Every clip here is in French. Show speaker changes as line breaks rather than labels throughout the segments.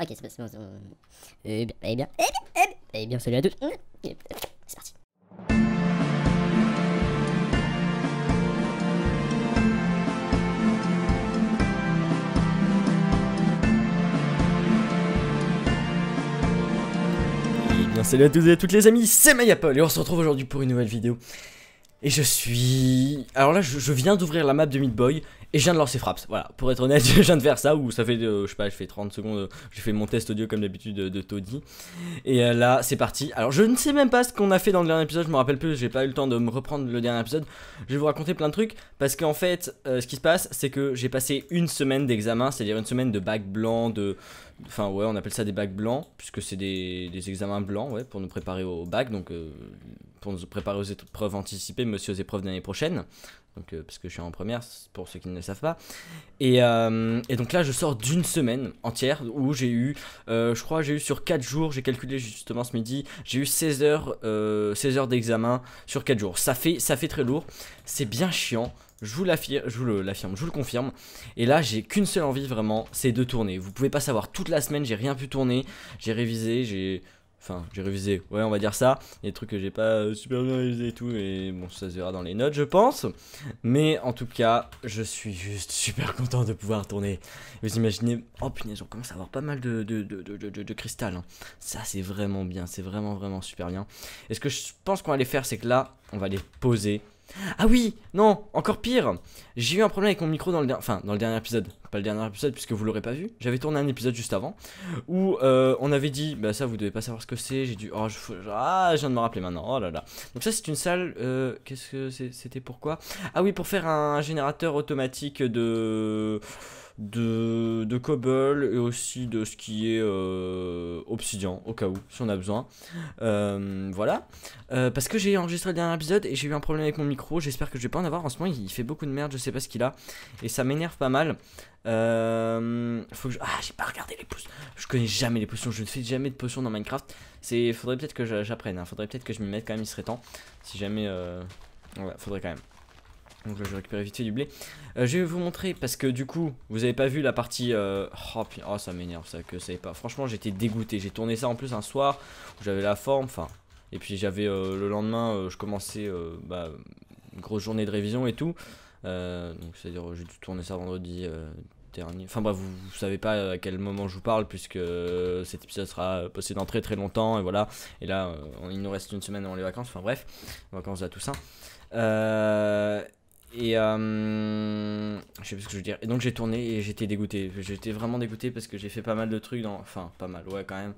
Ok, c'est bon. Eh bien, salut à tous. C'est parti.
Bien, salut à tous et à toutes les amis, c'est Mayapol et on se retrouve aujourd'hui pour une nouvelle vidéo. Et je suis... Alors là, je viens d'ouvrir la map de Meat Boy et je viens de lancer Fraps. Voilà, pour être honnête, je viens de faire ça, où ça fait, je sais pas, je fais 30 secondes, j'ai fait mon test audio comme d'habitude de Toddy. Et là, c'est parti. Alors, je ne sais même pas ce qu'on a fait dans le dernier épisode, je me rappelle plus, j'ai pas eu le temps de me reprendre le dernier épisode. Je vais vous raconter plein de trucs, parce qu'en fait, ce qui se passe, c'est que j'ai passé une semaine d'examen, c'est-à-dire une semaine de bac blanc, Enfin ouais, on appelle ça des bacs blancs, puisque c'est des examens blancs, ouais, pour nous préparer au bac, donc pour nous préparer aux épreuves anticipées, mais aussi aux épreuves de l'année prochaine. Donc parce que je suis en première, pour ceux qui ne le savent pas. Et donc là, je sors d'une semaine entière où j'ai eu, je crois, j'ai eu sur 4 jours, j'ai calculé justement ce midi, j'ai eu 16 heures d'examen sur 4 jours. Ça fait très lourd, c'est bien chiant. Je vous le confirme. Et là, j'ai qu'une seule envie vraiment, c'est de tourner. Vous pouvez pas savoir, toute la semaine, j'ai rien pu tourner. J'ai révisé, Enfin, j'ai révisé, ouais, on va dire ça. Il y a des trucs que j'ai pas super bien révisé et tout. Et bon, ça se verra dans les notes, je pense. Mais en tout cas, je suis juste super content de pouvoir tourner. Vous imaginez, oh punaise, on commence à avoir pas mal de cristal, hein. Ça, c'est vraiment bien, c'est vraiment super bien. Et ce que je pense qu'on va aller faire, c'est que là, on va les poser. Ah oui, non, encore pire. J'ai eu un problème avec mon micro dans le dernier épisode. Pas le dernier épisode puisque vous l'aurez pas vu. J'avais tourné un épisode juste avant où on avait dit, bah ça vous devez pas savoir ce que c'est. J'ai dû, je viens de me rappeler maintenant. Oh là là. Donc ça c'est une salle. Qu'est-ce que c'était pourquoi? Ah oui, pour faire un générateur automatique de cobble et aussi de ce qui est obsidian au cas où si on a besoin. Voilà. Parce que j'ai enregistré le dernier épisode et j'ai eu un problème avec mon micro. J'espère que je vais pas en avoir. En ce moment il fait beaucoup de merde, je sais pas ce qu'il a et ça m'énerve pas mal. Faut que j'ai pas regardé les potions. Je connais jamais les potions, je ne fais jamais de potions dans Minecraft. Faudrait peut-être que j'apprenne, hein. Faudrait peut-être que je m'y mette quand même, il serait temps. Si jamais ouais, faudrait quand même. Donc là je vais récupérer vite fait du blé. Je vais vous montrer parce que du coup vous avez pas vu la partie oh ça m'énerve ça que ça ait pas. Franchement j'étais dégoûté. J'ai tourné ça en plus un soir où j'avais la forme. Enfin. Et puis j'avais le lendemain je commençais une grosse journée de révision et tout. Donc c'est à dire j'ai dû tourner ça vendredi dernier. Enfin bref vous savez pas à quel moment je vous parle puisque cet épisode sera posté dans très longtemps. Et voilà. Et là il nous reste une semaine avant les vacances. Enfin bref. Les vacances de la Toussaint. Et je sais plus ce que je veux dire. Et donc j'ai tourné et j'étais dégoûté. J'étais vraiment dégoûté parce que j'ai fait pas mal de trucs dans... Enfin pas mal, ouais quand même.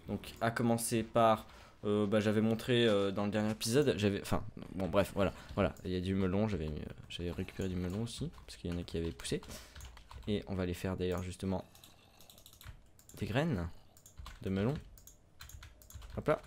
Donc à commencer par... j'avais montré dans le dernier épisode. Enfin bon bref voilà. Il y a du melon. J'avais récupéré du melon aussi. Parce qu'il y en a qui avaient poussé. Et on va les faire d'ailleurs justement des graines de melon. Hop là.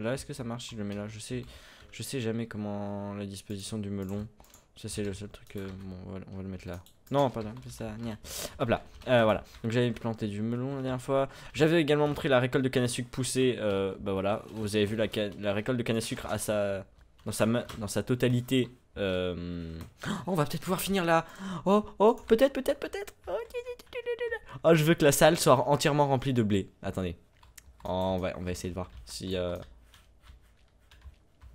Là, est-ce que ça marche si je le mets là? Je sais jamais comment la disposition du melon. Ça, c'est le seul truc. Bon, on va le mettre là. Non, pardon, c'est ça. Nia. Hop là. Voilà. Donc, j'avais planté du melon la dernière fois. J'avais également montré la récolte de canne à sucre poussée. Bah voilà. Vous avez vu la récolte de canne à sucre dans sa totalité. Oh, on va peut-être pouvoir finir là. Oh, peut-être. Oh, je veux que la salle soit entièrement remplie de blé. Attendez. Oh, on va essayer de voir si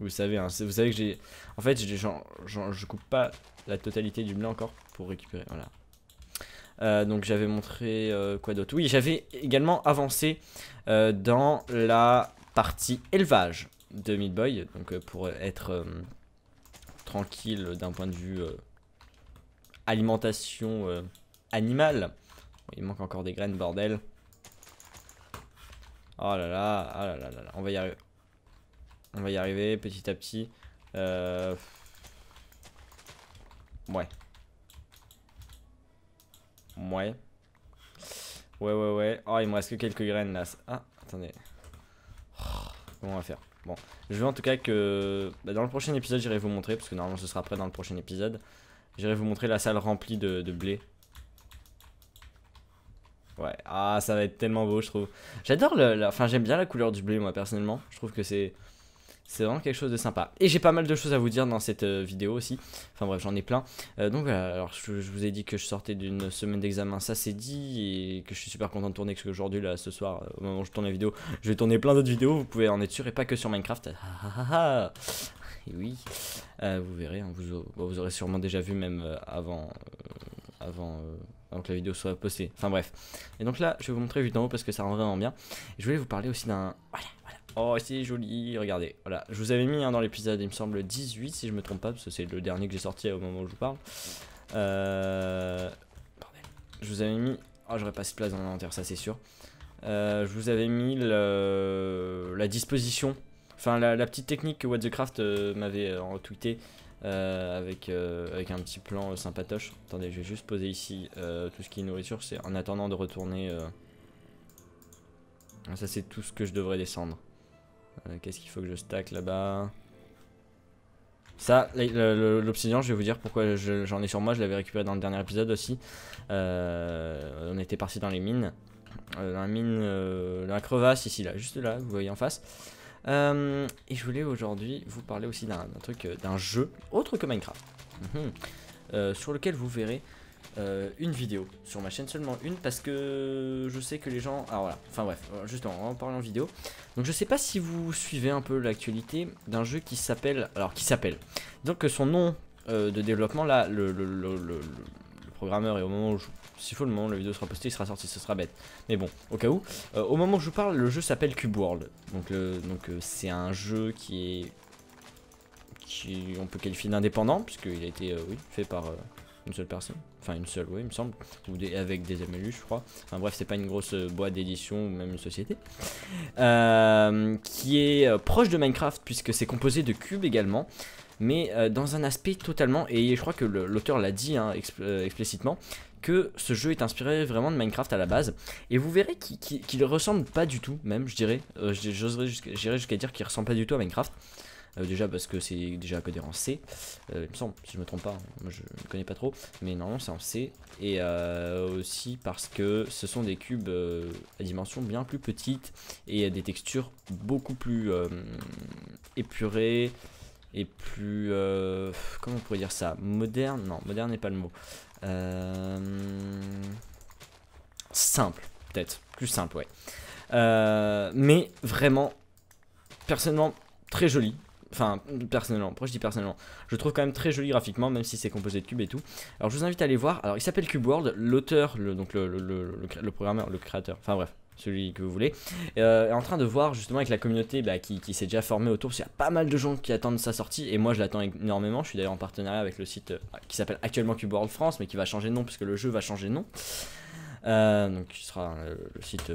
vous savez, hein, vous savez que j'ai en fait je coupe pas la totalité du blé encore pour récupérer. Voilà. Donc j'avais montré quoi d'autre. Oui, j'avais également avancé dans la partie élevage de Meat Boy, donc pour être tranquille d'un point de vue alimentation animale. Il manque encore des graines, bordel. Oh là là, on va y arriver. On va y arriver petit à petit. Ouais. Ouais. Oh, il me reste que quelques graines là. Ah, attendez. Comment on va faire? Bon, je veux en tout cas que dans le prochain épisode, j'irai vous montrer, parce que normalement ce sera après dans le prochain épisode. J'irai vous montrer la salle remplie de blé. Ouais, ah ça va être tellement beau je trouve. J'adore enfin j'aime bien la couleur du blé moi personnellement. Je trouve que c'est C'est vraiment quelque chose de sympa. Et j'ai pas mal de choses à vous dire dans cette vidéo aussi. Enfin bref, j'en ai plein. Donc voilà, alors je vous ai dit que je sortais d'une semaine d'examen, ça c'est dit. Et que je suis super content de tourner, parce qu'aujourd'hui, là, ce soir, au moment où je tourne la vidéo, je vais tourner plein d'autres vidéos. Vous pouvez en être sûr, et pas que sur Minecraft. Et oui, vous verrez, hein, vous aurez sûrement déjà vu même avant que la vidéo soit postée. Enfin bref. Et donc là, je vais vous montrer vue d'en haut parce que ça rend vraiment bien. Et je voulais vous parler aussi d'un... Voilà. Oh, c'est joli, regardez. Voilà, je vous avais mis dans l'épisode, il me semble, 18, si je me trompe pas, parce que c'est le dernier que j'ai sorti au moment où je vous parle. Bordel. Je vous avais mis... Oh, j'aurais pas assez de place dans l'inventaire, ça c'est sûr. Je vous avais mis la disposition... Enfin, la petite technique que What the Craft m'avait retweeté avec un petit plan sympatoche. Attendez, je vais juste poser ici tout ce qui est nourriture. C'est en attendant de retourner. Ça, c'est tout ce que je devrais descendre. Qu'est-ce qu'il faut que je stack là-bas? Ça, l'obsidian, je vais vous dire pourquoi j'en ai sur moi. Je l'avais récupéré dans le dernier épisode aussi. On était parti dans les mines. Dans la crevasse ici, là, juste là, vous voyez en face. Et je voulais aujourd'hui vous parler aussi d'un truc, d'un jeu autre que Minecraft, sur lequel vous verrez une vidéo sur ma chaîne, seulement une, parce que je sais que les gens... Alors voilà, enfin bref, justement, on va en parler en vidéo. Donc je sais pas si vous suivez un peu l'actualité d'un jeu qui s'appelle... Donc son nom de développement, là, le programmeur, et au moment où s'il faut, le moment où la vidéo sera postée, il sera sorti, ce sera bête. Mais bon, au cas où, au moment où je vous parle, le jeu s'appelle Cube World. Donc c'est un jeu qui on peut qualifier d'indépendant, puisqu'il a été fait par une seule personne. Enfin une seule, oui, il me semble. Avec des MLU, je crois. Enfin bref, c'est pas une grosse boîte d'édition ou même une société. Qui est proche de Minecraft, puisque c'est composé de cubes également. Mais dans un aspect totalement, et je crois que l'auteur l'a dit explicitement, que ce jeu est inspiré vraiment de Minecraft à la base. Et vous verrez qu'il ressemble pas du tout, même, je dirais. J'irais jusqu'à dire qu'il ressemble pas du tout à Minecraft. Déjà parce que c'est déjà codé en C, il me semble, si je me trompe pas, moi je ne connais pas trop, mais normalement c'est en C. Et aussi parce que ce sont des cubes à dimension bien plus petite et des textures beaucoup plus épurées. Et plus... comment on pourrait dire ça? Moderne? Non, moderne n'est pas le mot. Simple, peut-être. Plus simple, ouais. Mais vraiment, personnellement, très joli. Enfin, personnellement, pourquoi je dis personnellement? Je trouve quand même très joli graphiquement, même si c'est composé de cubes et tout. Alors je vous invite à aller voir. Alors il s'appelle Cube World, l'auteur, donc le programmeur, le créateur, enfin bref, celui que vous voulez, est en train de voir justement avec la communauté qui s'est déjà formée autour, parce qu'il y a pas mal de gens qui attendent sa sortie, et moi je l'attends énormément. Je suis d'ailleurs en partenariat avec le site qui s'appelle actuellement Cube World France, mais qui va changer de nom puisque le jeu va changer de nom. Donc qui sera le site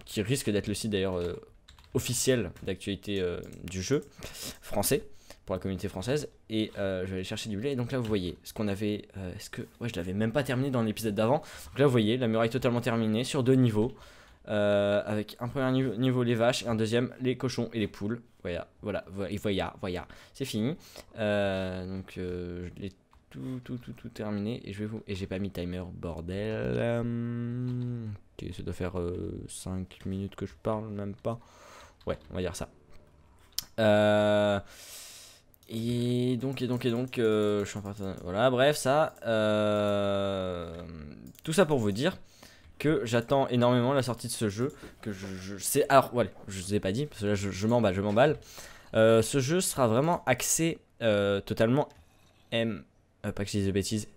qui risque d'être le site d'ailleurs officiel d'actualité du jeu français pour la communauté française. Et je vais aller chercher du blé. Et donc là vous voyez ce qu'on avait, ouais, je l'avais même pas terminé dans l'épisode d'avant. Donc là vous voyez la muraille totalement terminée sur 2 niveaux, avec un premier niveau les vaches et un deuxième les cochons et les poules. Voilà, c'est fini. Donc je l'ai tout terminé, et j'ai pas mis timer, bordel. Ok, ça doit faire 5 minutes que je parle, même pas. Ouais, on va dire ça. Et donc, je suis en train de... Voilà, bref, ça. Tout ça pour vous dire que j'attends énormément la sortie de ce jeu. Que je sais. Alors, voilà, je vous ai pas dit, parce que là, je m'emballe. Ce jeu sera vraiment axé totalement pas que je dise de bêtises.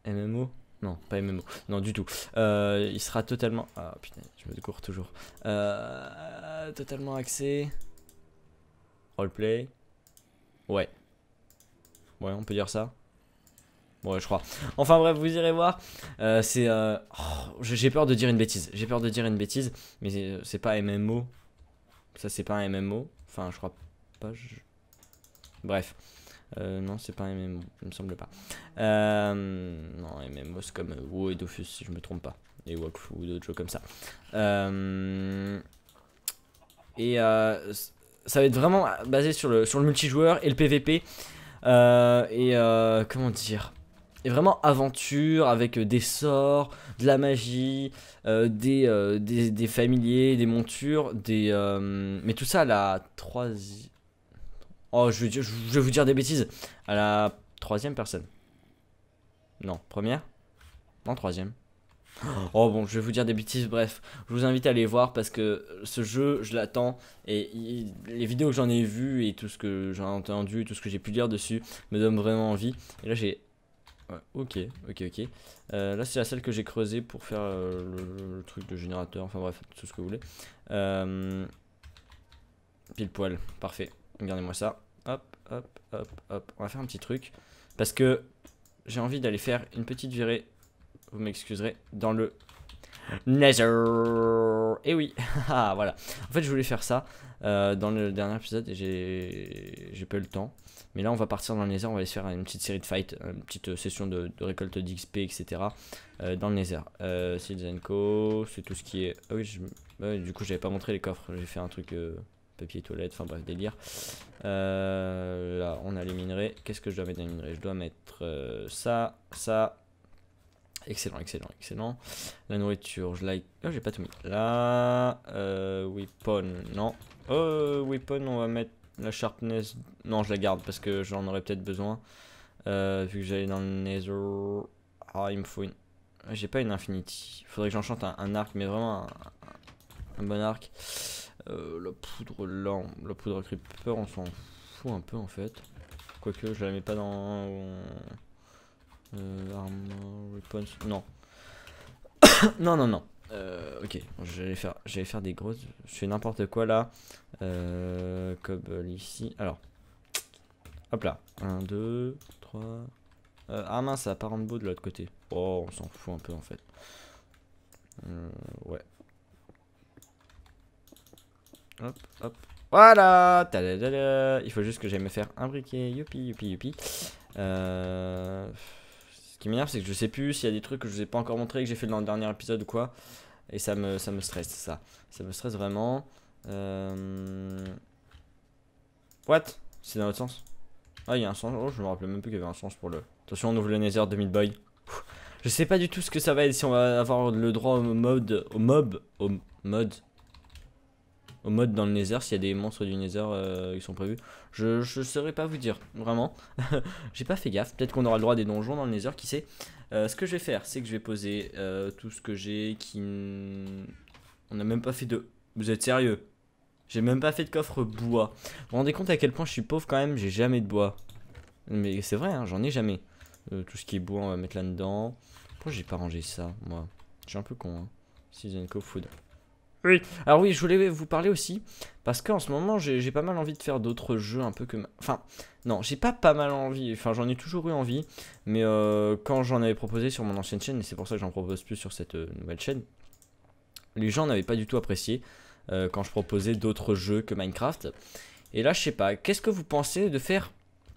MMO? Non, pas MMO. Non, du tout. Il sera totalement... Ah putain, je me découvre toujours. Totalement axé. Roleplay. Ouais. Ouais, on peut dire ça. Ouais, je crois. Enfin bref, vous irez voir. J'ai peur de dire une bêtise. Mais c'est pas MMO. Ça, c'est pas un MMO. Enfin, je crois pas. Bref. Non, c'est pas un MMO, il me semble pas. Non, MMO c'est comme WoW et Dofus, si je me trompe pas. Et Wakfu ou d'autres jeux comme ça. Ça va être vraiment basé sur le multijoueur et le PVP. Comment dire? et vraiment aventure avec des sorts, de la magie, des familiers, des montures, mais tout ça à la troisième. Oh, je vais vous dire des bêtises. À la troisième personne. Non, première. Non, troisième. Oh bon, je vais vous dire des bêtises, bref. Je vous invite à aller voir parce que ce jeu, je l'attends. Et les vidéos que j'en ai vues et tout ce que j'ai entendu, tout ce que j'ai pu lire dessus me donne vraiment envie. Et là, j'ai... Ouais, ok. Là, c'est la salle que j'ai creusée pour faire le truc de générateur. Enfin bref, tout ce que vous voulez. Pile poil, parfait. Regardez-moi ça. Hop. On va faire un petit truc. Parce que j'ai envie d'aller faire une petite virée. Vous m'excuserez. Dans le Nether. Et oui. Voilà. En fait, je voulais faire ça dans le dernier épisode et j'ai pas eu le temps. Mais là, on va partir dans le Nether. On va aller se faire une petite série de fights. Une petite session de récolte d'XP, etc. Dans le Nether. Silzenko. C'est tout ce qui est... Ah oui, ouais, du coup, j'avais pas montré les coffres. J'ai fait un truc... papier toilette, enfin bref, délire. Là, on a les minerais. Qu'est-ce que je dois mettre dans les minerais? Je dois mettre ça. Excellent. La nourriture, je like. Oh, j'ai pas tout mis. Là, weapon, non. Weapon, on va mettre la sharpness. Non, je la garde parce que j'en aurais peut-être besoin. Vu que j'allais dans le nether. Ah, il me faut une. J'ai pas une infinity. Faudrait que j'enchante un arc, mais vraiment un bon arc. La poudre là, la poudre creeper, on s'en fout un peu en fait. Quoique je la mets pas dans armor weapons. Non. non. Ok, j'allais faire des grosses. Je fais n'importe quoi là. Cobble ici. Alors. Hop là. 1, 2, 3. Ah mince, ça part en beau de l'autre côté. Oh, on s'en fout un peu en fait. Ouais. Hop. Voilà. Tadadada. Il faut juste que j'aille me faire un briquet. Youpi. Ce qui m'énerve, c'est que je sais plus s'il y a des trucs que je vous ai pas encore montré, que j'ai fait dans le dernier épisode ou quoi. Et ça me stresse, ça. Ça me stresse vraiment. What? C'est dans l'autre sens? Ah, il y a un sens. Oh, je me rappelais même plus qu'il y avait un sens pour le... Attention, on ouvre le Nether de Meat-Boy. Je sais pas du tout ce que ça va être, si on va avoir le droit au mode dans le Nether, s'il y a des monstres du Nether qui sont prévus. Je saurais pas vous dire, vraiment. J'ai pas fait gaffe. Peut-être qu'on aura le droit à des donjons dans le Nether, qui sait. Ce que je vais faire, c'est que je vais poser tout ce que j'ai qui... On n'a même pas fait de... Vous êtes sérieux? J'ai même pas fait de coffre bois. Vous vous rendez compte à quel point je suis pauvre quand même? J'ai jamais de bois. Mais c'est vrai, hein, j'en ai jamais. Tout ce qui est bois, on va mettre là-dedans. Pourquoi j'ai pas rangé ça, moi? Je suis un peu con, hein. Silzenko food. Oui. Alors oui, je voulais vous parler aussi parce qu'en ce moment j'ai pas mal envie de faire d'autres jeux un peu que... Enfin, non, j'ai pas mal envie, enfin j'en ai toujours eu envie, mais quand j'en avais proposé sur mon ancienne chaîne, et c'est pour ça que j'en propose plus sur cette nouvelle chaîne, les gens n'avaient pas du tout apprécié quand je proposais d'autres jeux que Minecraft. Et là, je sais pas, qu'est-ce que vous pensez de faire...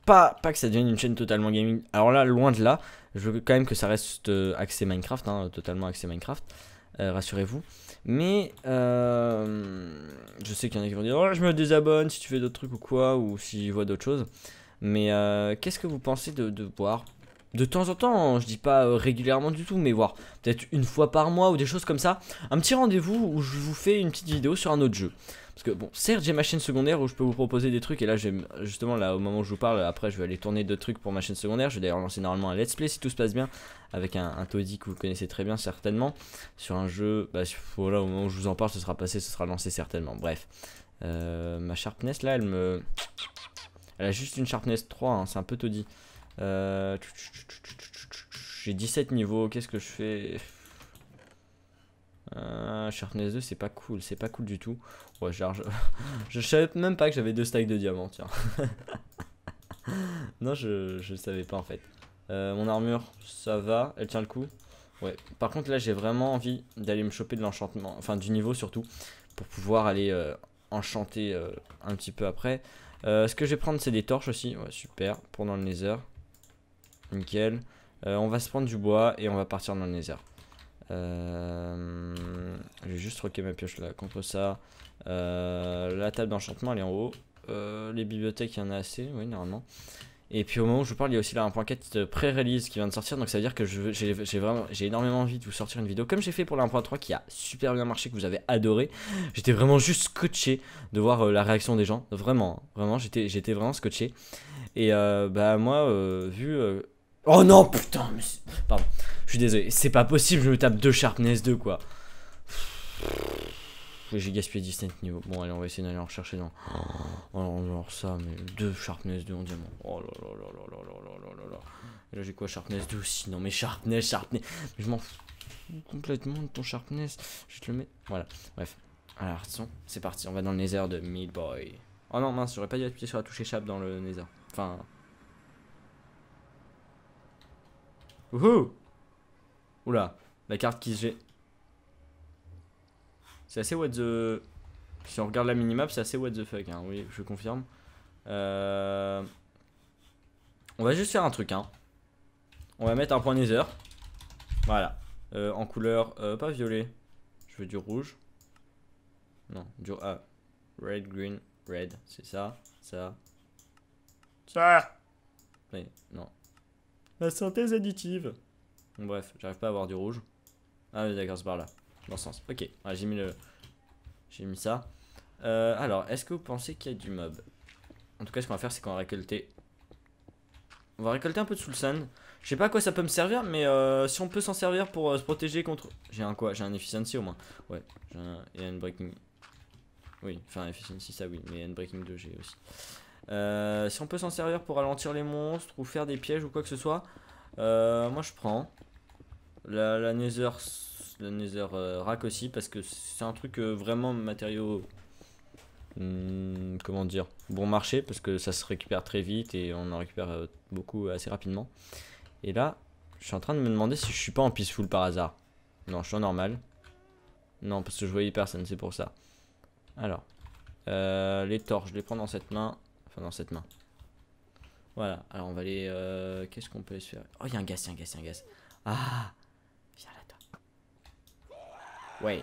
Pas que ça devienne une chaîne totalement gaming, alors là, loin de là, je veux quand même que ça reste axé Minecraft, hein, totalement axé Minecraft. Rassurez-vous. Mais je sais qu'il y en a qui vont dire oh, je me désabonne si tu fais d'autres trucs ou quoi, ou si je vois d'autres choses. Mais qu'est-ce que vous pensez de voir de temps en temps, je dis pas régulièrement du tout, mais voir peut-être une fois par mois ou des choses comme ça, un petit rendez-vous où je vous fais une petite vidéo sur un autre jeu. Parce que bon, certes j'ai ma chaîne secondaire où je peux vous proposer des trucs, et là justement là au moment où je vous parle, après je vais aller tourner d'autres trucs pour ma chaîne secondaire. Je vais d'ailleurs lancer normalement un let's play si tout se passe bien, avec un Toddy que vous connaissez très bien certainement, sur un jeu, bah voilà, au moment où je vous en parle ce sera passé, ce sera lancé certainement, bref. Ma sharpness là elle a juste une sharpness 3, hein, c'est un peu Toddy. J'ai 17 niveaux, qu'est-ce que je fais? Sharpness 2 c'est pas cool du tout. Ouais, je savais même pas que j'avais 2 stacks de diamants, tiens. Non, je savais pas en fait. Mon armure, ça va, elle tient le coup. Ouais, par contre là j'ai vraiment envie d'aller me choper de l'enchantement, enfin du niveau surtout, pour pouvoir aller enchanter un petit peu après. Ce que je vais prendre c'est des torches aussi, ouais super, pour dans le nether. Nickel. On va se prendre du bois et on va partir dans le nether. Je vais juste troquer ma pioche là contre ça. La table d'enchantement elle est en haut. Les bibliothèques il y en a assez, oui normalement. Et puis au moment où je parle, il y a aussi la 1.4 pré-release qui vient de sortir. Donc ça veut dire que j'ai énormément envie de vous sortir une vidéo comme j'ai fait pour la 1.3 qui a super bien marché, que vous avez adoré. J'étais vraiment juste scotché de voir la réaction des gens. Vraiment, vraiment, j'étais vraiment scotché. Et bah moi, oh non, putain, mais pardon, je suis désolé, c'est pas possible, je me tape 2 Sharpness 2 quoi. J'ai gaspillé 17 niveaux. Bon, allez, on va essayer d'aller en rechercher dans. Oh, alors ça, mais 2 Sharpness 2 en diamant. Oh là là là là là là là là là. Et là, j'ai quoi, Sharpness 2 aussi? Non, mais Sharpness. Je m'en fous complètement de ton Sharpness. Je te le mets. Voilà, bref. Alors, c'est parti, on va dans le Nether de Meat Boy. Oh non, mince, j'aurais pas dû appuyer sur la touche échappe dans le Nether. Enfin. Wouhou! Oula, la carte qui se jette. C'est assez what the... Si on regarde la minimap, c'est assez what the fuck, hein. Oui, je confirme. On va juste faire un truc, hein. On va mettre un point Nether. Voilà. En couleur, pas violet. Je veux du rouge. Non, du... Ah. Red, green, red. C'est ça, ça. Ça. Oui, non. La synthèse additive. Bon, bref, j'arrive pas à avoir du rouge. Ah oui, d'accord, c'est par là. Dans ce sens. Ok, ouais, j'ai mis ça. Alors, est-ce que vous pensez qu'il y a du mob? En tout cas, ce qu'on va faire, c'est qu'on va récolter. On va récolter un peu de soul sand. Je sais pas à quoi ça peut me servir, mais si on peut s'en servir pour se protéger contre. J'ai un quoi? J'ai un efficiency au moins. Ouais, j'ai un. Et un breaking. Oui, enfin, efficiency, ça oui, mais un breaking 2, j'ai aussi. Si on peut s'en servir pour ralentir les monstres ou faire des pièges ou quoi que ce soit, moi je prends. La nether. Le nether rack aussi, parce que c'est un truc vraiment matériau, comment dire, bon marché, parce que ça se récupère très vite et on en récupère beaucoup assez rapidement. Et là je suis en train de me demander si je suis pas en peaceful par hasard. Non, je suis en normal. Non, parce que je voyais personne, c'est pour ça. Alors les torches, je les prends dans cette main. Enfin dans cette main. Voilà, alors on va aller qu'est-ce qu'on peut se faire? Oh, il y a un gaz, Ah, viens là. Ouais.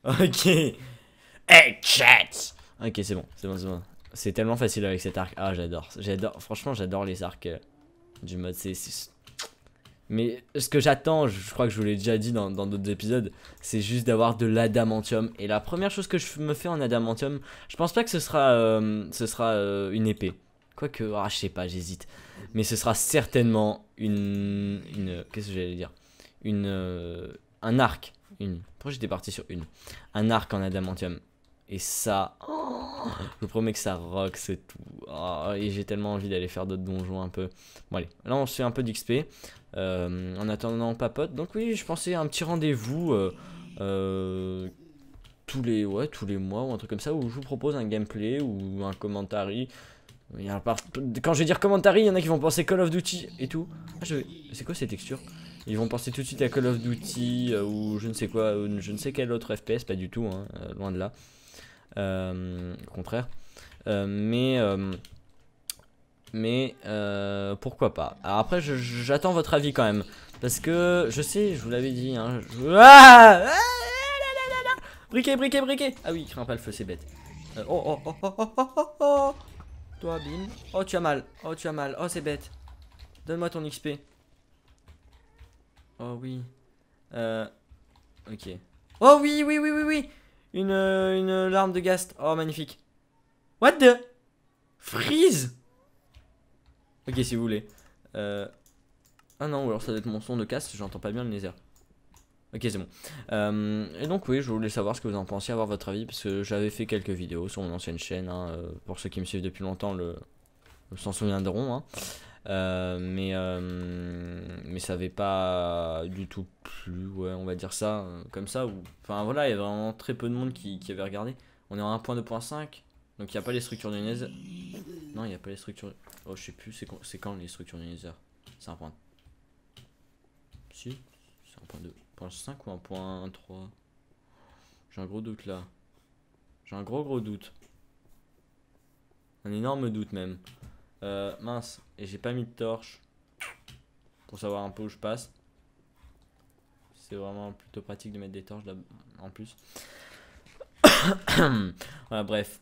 Ok. Hey chat. Ok, c'est bon. C'est tellement facile avec cet arc. Ah, j'adore. Franchement, j'adore les arcs du mode C. Mais ce que j'attends, je crois que je vous l'ai déjà dit dans d'autres épisodes, c'est juste d'avoir de l'adamantium. Et la première chose que je me fais en adamantium, je pense pas que ce sera une épée. Quoique, je sais pas, j'hésite. Mais ce sera certainement qu'est-ce que j'allais dire? Un arc. Pourquoi j'étais parti sur un arc en adamantium. Et ça, je vous promets que ça rock, c'est tout. Et j'ai tellement envie d'aller faire d'autres donjons un peu. Bon allez, là on se fait un peu d'XP. En attendant on papote. Donc oui, je pensais à un petit rendez-vous tous les mois ou un truc comme ça, où je vous propose un gameplay ou un commentary. Quand je vais dire commentary, il y en a qui vont penser Call of Duty et tout. C'est quoi ces textures? Ils vont penser tout de suite à Call of Duty ou je ne sais quoi, ou je ne sais quel autre FPS, pas du tout, hein, loin de là. Au contraire. Mais pourquoi pas. Alors après, j'attends votre avis quand même. Parce que je sais, je vous l'avais dit. Hein, briquet. Ah oui, crains pas le feu, c'est bête. Oh. Toi, bim. Oh, tu as mal. Oh, c'est bête. Donne-moi ton XP. Oh oui. Ok. Oh oui. Une larme de gast. Oh, magnifique. What the freeze. Ok, si vous voulez. Ah non, ou alors ça doit être mon son de casque, j'entends pas bien le nether. Ok, c'est bon. Et donc oui, je voulais savoir ce que vous en pensiez, avoir votre avis, parce que j'avais fait quelques vidéos sur mon ancienne chaîne, hein, pour ceux qui me suivent depuis longtemps s'en souviendront, hein. Mais ça avait pas du tout plu, ouais, on va dire ça, comme ça. Enfin voilà, il y a vraiment très peu de monde qui avait regardé. On est en 1.2.5, donc il n'y a pas les structures du nether. Non, il n'y a pas les structures. Oh, je sais plus, c'est quand les structures du nether? C'est un point. Si, c'est 1.2.5 ou 1.3? J'ai un gros doute là. J'ai un gros doute. Un énorme doute même. Mince, et j'ai pas mis de torche pour savoir un peu où je passe. C'est vraiment plutôt pratique de mettre des torches là en plus. Voilà, bref.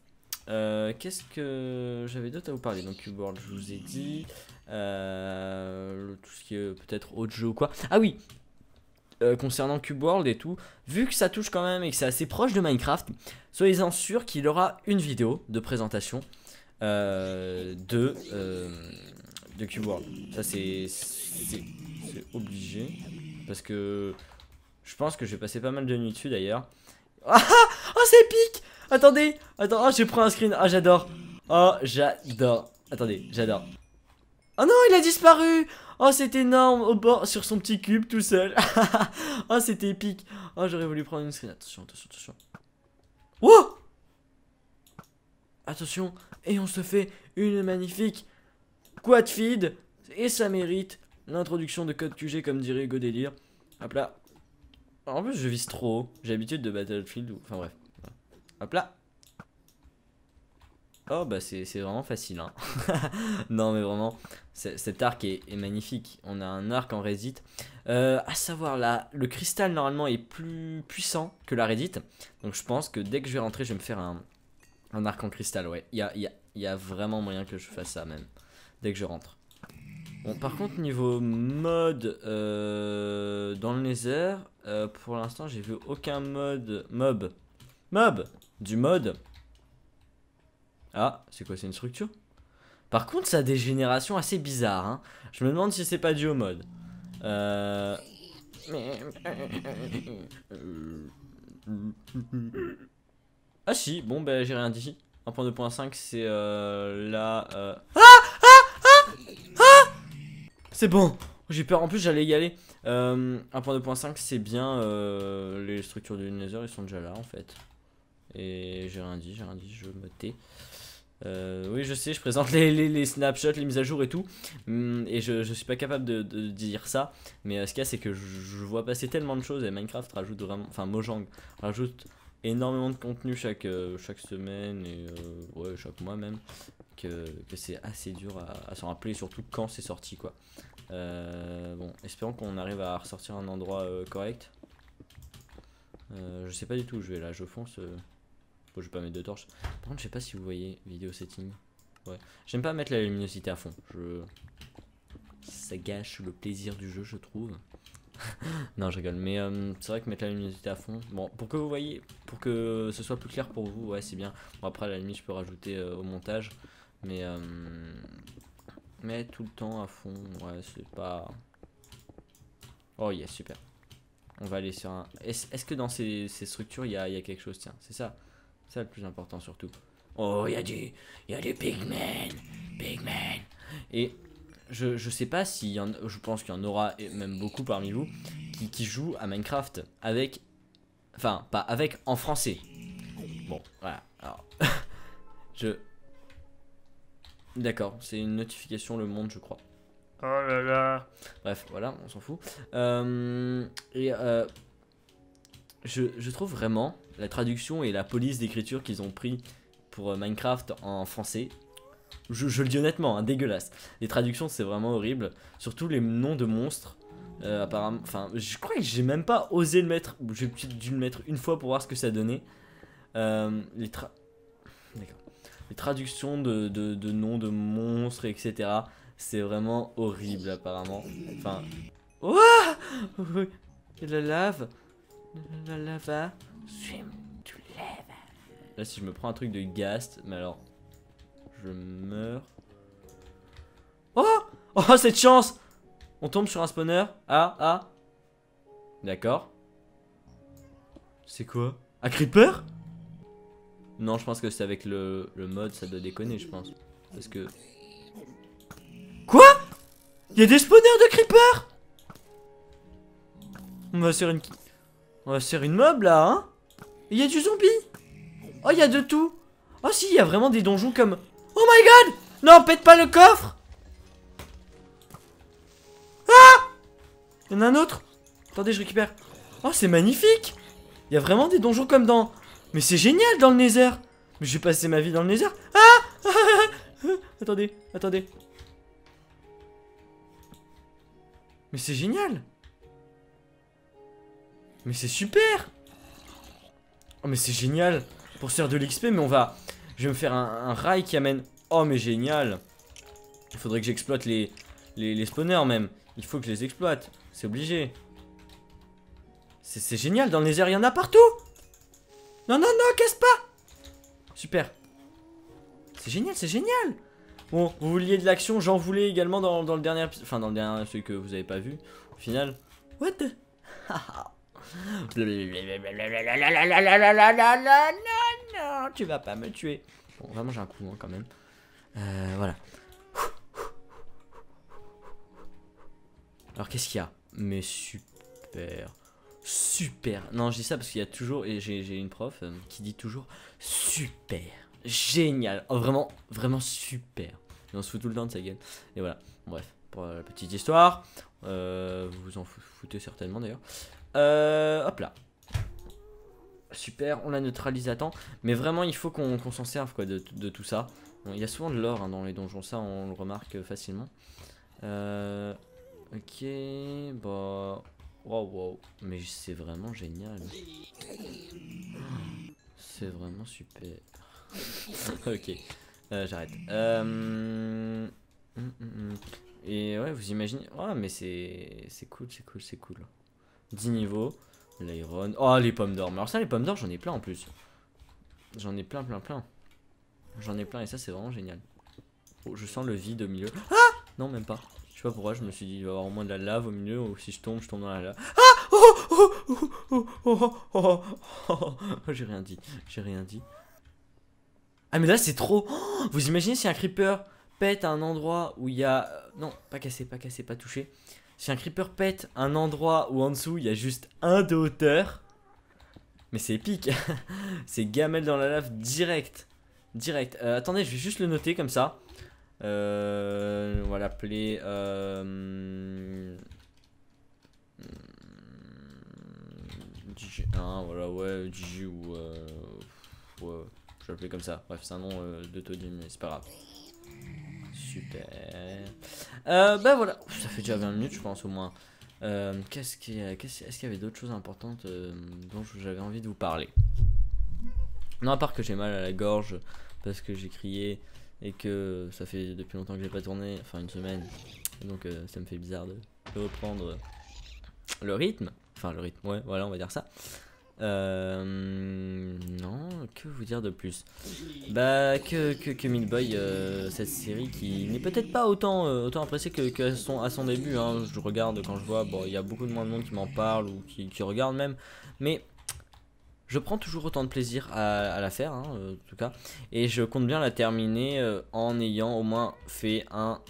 Qu'est-ce que j'avais d'autre à vous parler? Donc Cube World, je vous ai dit. Tout ce qui est peut-être autre jeu ou quoi. Ah oui, concernant Cube World et tout, vu que ça touche quand même et que c'est assez proche de Minecraft, soyez-en sûrs qu'il y aura une vidéo de présentation de Cube World. Ça c'est obligé, parce que je pense que je vais passer pas mal de nuits dessus d'ailleurs. Ah, oh c'est épique. Attendez, attends, oh, j'ai pris un screen. Ah j'adore. Oh j'adore. Attendez, j'adore. Oh non, il a disparu. Oh c'est énorme, au bord, sur son petit cube tout seul. Oh c'était épique. Oh j'aurais voulu prendre une screen. Attention, attention, attention. Wow. Attention, et on se fait une magnifique quad feed. Et ça mérite l'introduction de code QG comme dirait Godélire. Hop là. En plus je vise trop haut. J'ai l'habitude de Battlefield ou... Enfin bref. Hop là. Oh bah c'est vraiment facile hein. Non mais vraiment cet arc est magnifique. On a un arc en Reddit, à savoir là, le cristal normalement est plus puissant que la Reddit. Donc je pense que dès que je vais rentrer je vais me faire un arc en cristal. Ouais, il y a vraiment moyen que je fasse ça même dès que je rentre. Bon par contre niveau mode dans le Nether, pour l'instant j'ai vu aucun mode mob du mode. Ah, c'est quoi, c'est une structure? Par contre, ça a des générations assez bizarres, hein. Je me demande si c'est pas dû au mode. Ah si, bon bah j'ai rien dit. 1.2.5 c'est là... C'est bon. J'ai peur, en plus j'allais y aller. 1.2.5 c'est bien les structures du Nether, ils sont déjà là en fait. Et j'ai rien dit, je me tais. Oui je sais, je présente les snapshots, les mises à jour et tout, et je suis pas capable de dire ça, mais ce qu'il y a c'est que je vois passer tellement de choses, et Minecraft rajoute vraiment, enfin Mojang rajoute énormément de contenu chaque semaine, et ouais chaque mois même, que c'est assez dur à s'en rappeler, surtout quand c'est sorti quoi. Bon, espérons qu'on arrive à ressortir un endroit correct. Je sais pas du tout où je vais là, je fonce. Je vais pas mettre de torche. Par contre, je sais pas si vous voyez vidéo setting. Ouais. J'aime pas mettre la luminosité à fond. Ça gâche le plaisir du jeu, je trouve. Non, je rigole. Mais c'est vrai que mettre la luminosité à fond. Bon, pour que vous voyez, pour que ce soit plus clair pour vous, ouais, c'est bien. Bon, après, à la limite, je peux rajouter au montage. Mais tout le temps à fond, ouais, c'est pas. Oh, yeah, super. On va aller sur un. Est-ce que dans ces structures, il y a quelque chose? Tiens, c'est ça. C'est le plus important surtout. Oh, il y a des pigmen. Et je sais pas s'il y en... Je pense qu'il y en aura, et même beaucoup parmi vous, qui jouent à Minecraft avec... Enfin, pas avec, en français. Bon, voilà. Alors, D'accord, c'est une notification Le Monde, je crois. Oh là là. Bref, voilà, on s'en fout. Je trouve vraiment la traduction et la police d'écriture qu'ils ont pris pour Minecraft en français, je le dis honnêtement, hein, dégueulasse. Les traductions c'est vraiment horrible, surtout les noms de monstres. Apparemment, enfin, je crois que j'ai même pas osé le mettre. J'ai peut-être dû le mettre une fois pour voir ce que ça donnait. Les traductions de noms de monstres, etc. C'est vraiment horrible apparemment. Enfin, ouah, la lave. La lava. Swim to lava. Là si je me prends un truc de ghast, mais alors je meurs. Oh cette chance. On tombe sur un spawner. Ah. D'accord. C'est quoi? Un creeper? Non je pense que c'est avec le mode, ça doit déconner je pense. Parce que... Quoi? Il y a des spawners de creeper? On va faire une mob là, hein. Il y a du zombie. Oh, il y a de tout. Oh si, il y a vraiment des donjons comme... Oh my god. Non, pète pas le coffre. Ah. Il y en a un autre. Attendez, je récupère. Oh, c'est magnifique. Il y a vraiment des donjons comme dans... Mais c'est génial dans le Nether. Mais je vais passer ma vie dans le Nether. Ah. Attendez. Mais c'est génial. Mais c'est super. Oh mais c'est génial. Pour se faire de l'XP, mais on va... Je vais me faire un rail qui amène... Oh mais génial. Il faudrait que j'exploite les spawners même. Il faut que je les exploite. C'est obligé. C'est génial, dans les airs il y en a partout. Non, non, non, casse pas. Super. C'est génial, c'est génial. Bon, vous vouliez de l'action, j'en voulais également dans le dernier épisode. Enfin, dans le dernier, celui que vous avez pas vu. Au final. What the... Non, tu vas pas me tuer. Bon, vraiment j'ai un coup hein, quand même. Voilà. Alors qu'est-ce qu'il y a? Mais super. Super. Non, je dis ça parce qu'il y a toujours, et j'ai une prof qui dit toujours super. Génial. Oh, vraiment, vraiment super. Et on se fout tout le temps de sa gueule. Et voilà. Bref, pour la petite histoire. Vous vous en foutez certainement d'ailleurs. Hop là. Super, on la neutralise à temps. Mais vraiment, il faut qu'on s'en serve quoi, de tout ça. Bon, il y a souvent de l'or hein, dans les donjons, ça on le remarque facilement. Ok, bah... Wow, wow. Mais c'est vraiment génial. C'est vraiment super. Ok, j'arrête. Et ouais, vous imaginez... Oh, mais c'est cool, c'est cool, c'est cool. 10 niveaux. L'iron. Oh, les pommes d'or. Mais alors ça, les pommes d'or, j'en ai plein en plus. J'en ai plein, plein, plein. J'en ai plein et ça, c'est vraiment génial. Oh, je sens le vide au milieu. Ah! Non, même pas. Je sais pas pourquoi, je me suis dit, il va y avoir au moins de la lave au milieu, ou si je tombe dans la lave. Ah! Oh! Oh! Oh! Oh! Oh! Oh! Oh! Oh! J'ai rien dit. J'ai rien dit. Ah, mais là, c'est trop. Oh, vous imaginez si un creeper pète à un endroit où il y a. Non, pas cassé, pas touché. Si un creeper pète un endroit où en dessous il y a juste 1 de hauteur. Mais c'est épique. C'est gamelle dans la lave direct. Direct. Attendez, je vais juste le noter comme ça. On va l'appeler DJ1, voilà, ouais, DJ ou ouais, je vais l'appeler comme ça. Bref, c'est un nom de Toddy, mais c'est pas grave. Super. Bah voilà, ça fait déjà 20 minutes, je pense au moins. Est-ce qu'il y avait d'autres choses importantes dont j'avais envie de vous parler? Non, à part que j'ai mal à la gorge parce que j'ai crié et que ça fait depuis longtemps que j'ai pas tourné, enfin une semaine. Donc ça me fait bizarre de reprendre le rythme. Enfin le rythme, ouais, voilà, on va dire ça. Non, que vous dire de plus? Bah que Meat Boy, cette série qui n'est peut-être pas autant appréciée que à son début hein. Je regarde quand je vois, bon il y a beaucoup de moins de monde qui m'en parle ou qui regarde même. Mais je prends toujours autant de plaisir à la faire hein, en tout cas. Et je compte bien la terminer en ayant au moins fait un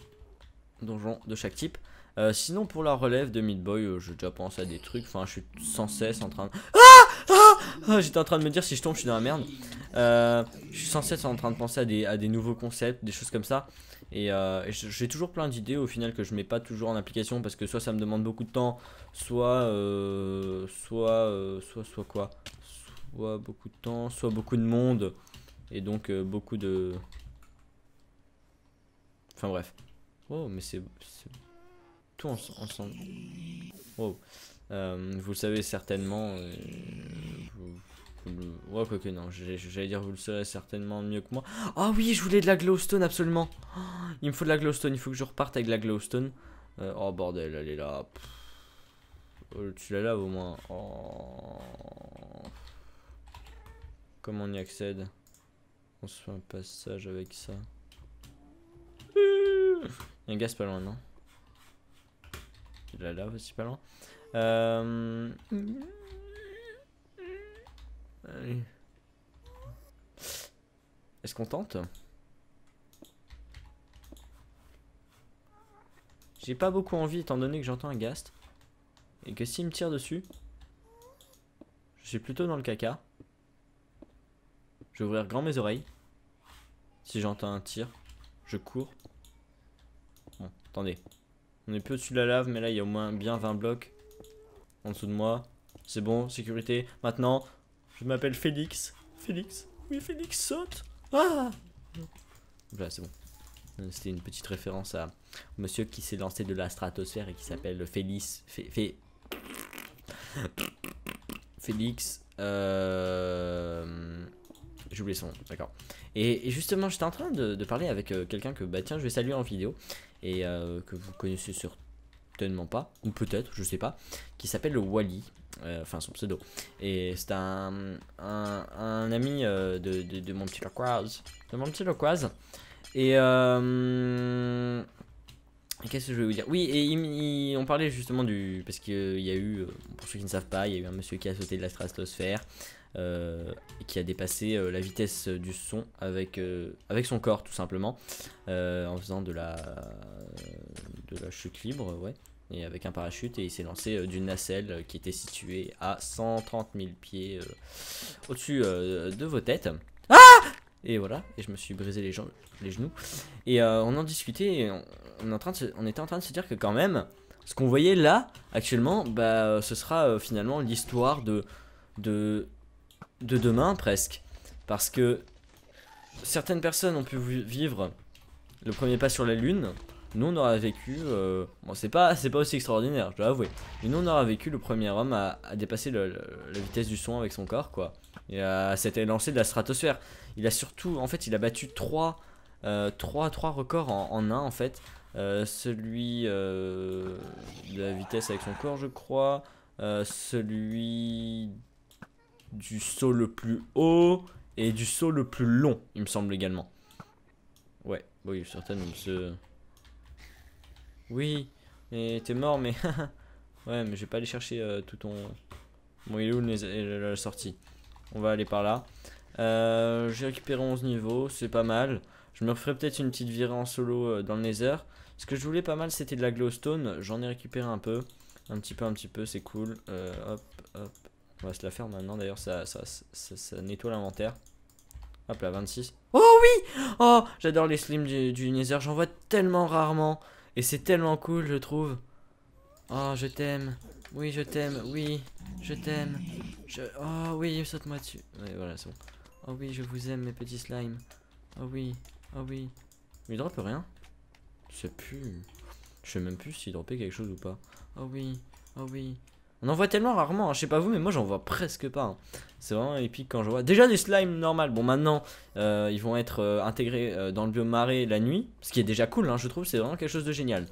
donjon de chaque type. Sinon pour la relève de Meat Boy, j'ai déjà pensé à des trucs. Enfin je suis sans cesse en train de... j'étais en train de me dire si je tombe je suis dans la merde. Je suis sans cesse en train de penser à des nouveaux concepts, des choses comme ça. Et j'ai toujours plein d'idées au final que je mets pas toujours en application parce que soit ça me demande beaucoup de temps, soit quoi, soit beaucoup de temps, soit beaucoup de monde et donc beaucoup de... Enfin bref. Oh mais c'est tout ensemble. Oh. Vous le savez certainement. Ouais, quoique non, j'allais dire vous le saurez certainement mieux que moi. Ah oui, je voulais de la glowstone absolument. Oh, il me faut de la glowstone, il faut que je reparte avec de la glowstone. Oh bordel, elle est là. Tu la laves au moins. Oh. Comment on y accède? On se fait un passage avec ça. Il y a un gaz pas loin, non? De la lave aussi pas loin. Allez. Est-ce qu'on tente? J'ai pas beaucoup envie étant donné que j'entends un ghast. Et que s'il me tire dessus, je suis plutôt dans le caca. Je vais ouvrir grand mes oreilles. Si j'entends un tir, je cours. Bon, attendez. On est peu au-dessus de la lave, mais là il y a au moins bien 20 blocs en dessous de moi. C'est bon, sécurité. Maintenant, je m'appelle Félix. Félix. Oui, Félix saute. Ah! Voilà, c'est bon. C'était une petite référence à monsieur qui s'est lancé de la stratosphère et qui s'appelle Félix. Félix. j'ai oublié son nom, d'accord. Et justement, j'étais en train de parler avec quelqu'un que, bah tiens, je vais saluer en vidéo, et que vous connaissez certainement pas, ou peut-être, je sais pas, qui s'appelle Wally, enfin son pseudo. Et c'est un ami de mon petit Loquaz, Et qu'est-ce que je vais vous dire? Oui, et on parlait justement parce qu'il y a eu, pour ceux qui ne savent pas, il y a eu un monsieur qui a sauté de la stratosphère et qui a dépassé la vitesse du son avec son corps tout simplement, en faisant de la chute libre, ouais, et avec un parachute, et il s'est lancé d'une nacelle qui était située à 130 000 pieds au-dessus de vos têtes. Et voilà, et je me suis brisé les genoux. Et on en discutait, et on était en train de se dire que quand même, ce qu'on voyait là, actuellement, bah, ce sera finalement l'histoire de demain presque. Parce que certaines personnes ont pu vivre le premier pas sur la Lune. Nous on aura vécu, bon c'est pas aussi extraordinaire, je dois avouer. Mais nous on aura vécu le premier homme à dépasser la vitesse du son avec son corps, quoi. Et s'était lancé de la stratosphère. Il a surtout, en fait, il a battu trois records en un, en fait. Celui de la vitesse avec son corps, je crois. Celui du saut le plus haut et du saut le plus long, il me semble également. Ouais, oui, certainement. Oui, mais t'es mort, mais ouais, mais je vais pas aller chercher tout ton. Bon, il est où la sortie? On va aller par là. J'ai récupéré 11 niveaux, c'est pas mal. Je me referai peut-être une petite virée en solo dans le Nether. Ce que je voulais pas mal, c'était de la glowstone. J'en ai récupéré un peu. Un petit peu, c'est cool. Hop. On va se la faire maintenant, d'ailleurs, ça nettoie l'inventaire. Hop là, 26. Oh oui! Oh, j'adore les slimes du Nether, j'en vois tellement rarement. Et c'est tellement cool, je trouve. Oh, je t'aime. Oui, je t'aime. Oui, je t'aime. Oh oui, saute-moi dessus. Ouais, voilà, c'est bon. Oh oui, je vous aime, mes petits slimes. Oh oui, oh oui. Mais il drop rien? Je sais plus. Je sais même plus s'il dropait quelque chose ou pas. Oh oui, oh oui. On en voit tellement rarement, hein. Je sais pas vous, mais moi j'en vois presque pas, hein. C'est vraiment épique quand je vois. Déjà des slimes normales. Bon, maintenant ils vont être intégrés dans le biome marais la nuit. Ce qui est déjà cool, hein, je trouve. C'est vraiment quelque chose de génial.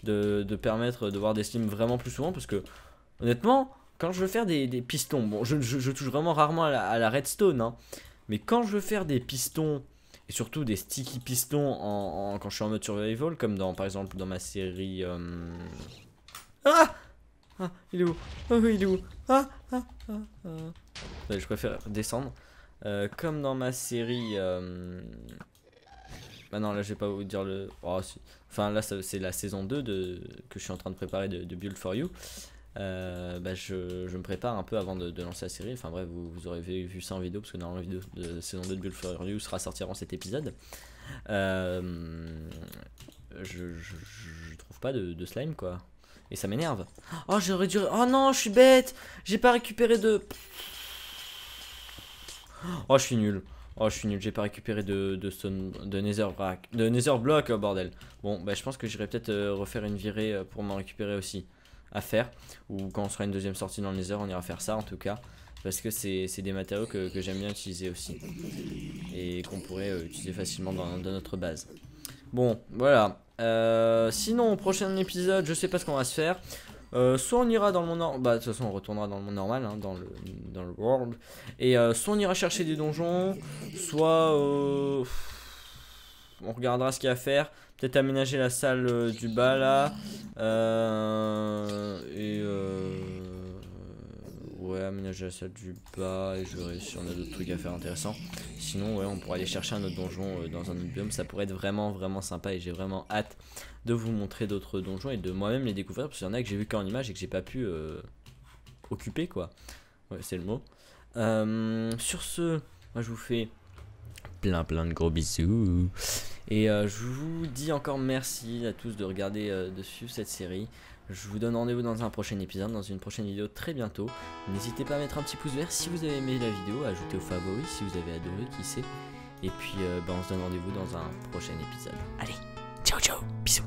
De permettre de voir des slimes vraiment plus souvent. Parce que, honnêtement, quand je veux faire des pistons, bon, je touche vraiment rarement à la redstone, hein, mais quand je veux faire des pistons, et surtout des sticky pistons quand je suis en mode survival, comme par exemple dans ma série. Ah! Ah, il est où? Oh oui, il est où? Ouais, je préfère descendre. Comme dans ma série. Bah non, là je vais pas vous dire le. Oh, si. Enfin, là c'est la saison 2 que je suis en train de préparer de Build for You. Bah, je me prépare un peu avant de lancer la série. Enfin bref, vous aurez vu ça en vidéo, parce que normalement la vidéo de saison 2 de Build for You sera sortie avant cet épisode. Je trouve pas de slime, quoi. Et ça m'énerve. Oh, j'aurais dû. Oh non, je suis bête. J'ai pas récupéré de. Oh, je suis nul. Oh, je suis nul. J'ai pas récupéré de Nether Block, bordel. Bon, bah, je pense que j'irai peut-être refaire une virée pour m'en récupérer aussi. À faire. Ou quand on sera une deuxième sortie dans le Nether, on ira faire ça en tout cas. Parce que c'est des matériaux que j'aime bien utiliser aussi. Et qu'on pourrait utiliser facilement dans notre base. Bon, voilà. Sinon, au prochain épisode, je sais pas ce qu'on va se faire. Soit on ira dans le monde normal. Bah, de toute façon, on retournera dans le monde normal, hein, dans le world. Et soit on ira chercher des donjons. Soit on regardera ce qu'il y a à faire. Peut-être aménager la salle du bas là. Ouais, aménager la salle du bas. Et je verrai si on a d'autres trucs à faire intéressants. Sinon, ouais, on pourrait aller chercher un autre donjon dans un autre biome. Ça pourrait être vraiment, vraiment sympa. Et j'ai vraiment hâte de vous montrer d'autres donjons et de moi-même les découvrir. Parce qu'il y en a que j'ai vu qu'en image et que j'ai pas pu occuper, quoi. Ouais, c'est le mot. Sur ce, moi je vous fais plein de gros bisous. Et je vous dis encore merci à tous de regarder, de suivre cette série. Je vous donne rendez-vous dans un prochain épisode, dans une prochaine vidéo très bientôt. N'hésitez pas à mettre un petit pouce vert si vous avez aimé la vidéo, à ajouter aux favoris si vous avez adoré, qui sait. Et puis bah, on se donne rendez-vous dans un prochain épisode. Allez, ciao ciao, bisous.